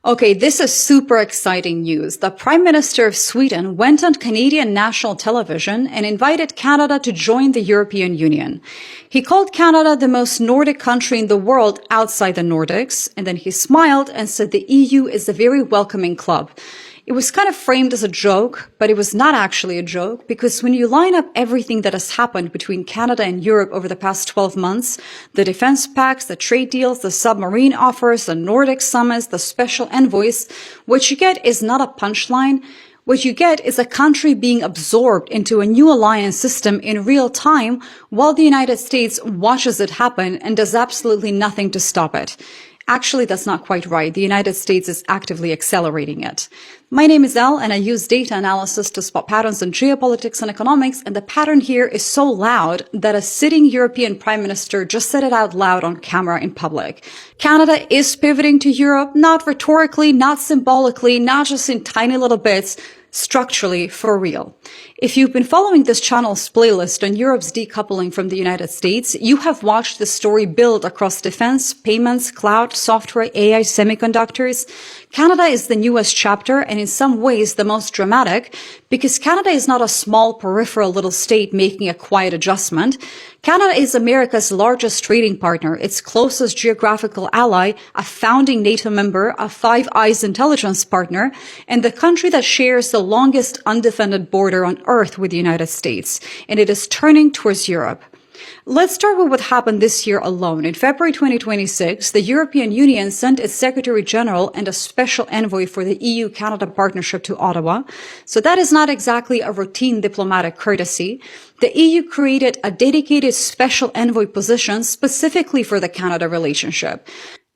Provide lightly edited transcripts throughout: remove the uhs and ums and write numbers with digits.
Okay, this is super exciting news. The Prime Minister of Sweden went on Canadian national television and invited Canada to join the European Union. He called Canada the most Nordic country in the world outside the Nordics, and then he smiled and said the EU is a very welcoming club. It was kind of framed as a joke, but it was not actually a joke, because when you line up everything that has happened between Canada and Europe over the past 12 months, the defense pacts, the trade deals, the submarine offers, the Nordic summits, the special envoys, what you get is not a punchline. What you get is a country being absorbed into a new alliance system in real time while the United States watches it happen and does absolutely nothing to stop it. Actually, that's not quite right. The United States is actively accelerating it. My name is Elle, and I use data analysis to spot patterns in geopolitics and economics, and the pattern here is so loud that a sitting European Prime Minister just said it out loud on camera in public. Canada is pivoting to Europe, not rhetorically, not symbolically, not just in tiny little bits, structurally, for real. If you've been following this channel's playlist on Europe's decoupling from the United States, you have watched the story build across defense, payments, cloud, software, AI, semiconductors. Canada is the newest chapter, and in some ways the most dramatic, because Canada is not a small peripheral little state making a quiet adjustment. Canada is America's largest trading partner, its closest geographical ally, a founding NATO member, a Five Eyes intelligence partner, and the country that shares the longest undefended border on Earth with the United States, and it is turning towards Europe. Let's start with what happened this year alone. In February 2026, the European Union sent its Secretary General and a special envoy for the EU-Canada partnership to Ottawa. So that is not exactly a routine diplomatic courtesy. The EU created a dedicated special envoy position specifically for the Canada relationship.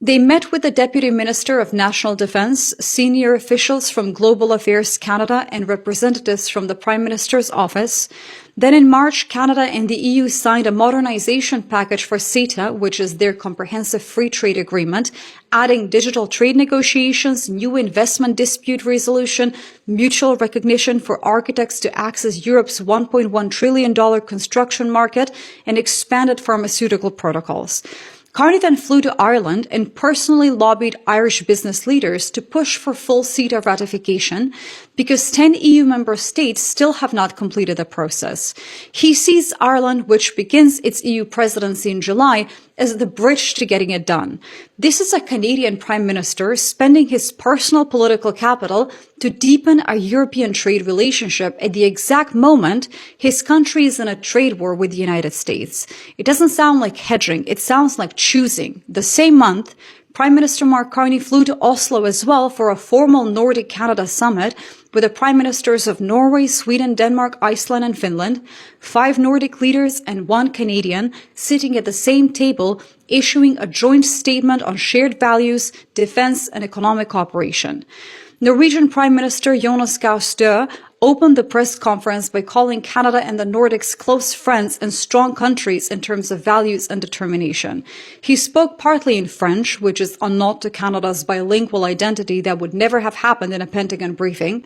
They met with the Deputy Minister of National Defense, senior officials from Global Affairs Canada, and representatives from the Prime Minister's office. Then in March, Canada and the EU signed a modernization package for CETA, which is their comprehensive free trade agreement, adding digital trade negotiations, new investment dispute resolution, mutual recognition for architects to access Europe's $1.1 trillion construction market, and expanded pharmaceutical protocols. Carney then flew to Ireland and personally lobbied Irish business leaders to push for full CETA ratification because 10 EU member states still have not completed the process. He sees Ireland, which begins its EU presidency in July, as the bridge to getting it done. This is a Canadian Prime Minister spending his personal political capital to deepen a European trade relationship at the exact moment his country is in a trade war with the United States. It doesn't sound like hedging, it sounds like choosing. The same month, Prime Minister Mark Carney flew to Oslo as well for a formal Nordic Canada summit with the Prime Ministers of Norway, Sweden, Denmark, Iceland, and Finland, 5 Nordic leaders and 1 Canadian sitting at the same table, issuing a joint statement on shared values, defense, and economic cooperation. Norwegian Prime Minister Jonas Gahr Støre opened the press conference by calling Canada and the Nordics close friends and strong countries in terms of values and determination. He spoke partly in French, which is a nod to Canada's bilingual identity that would never have happened in a Pentagon briefing.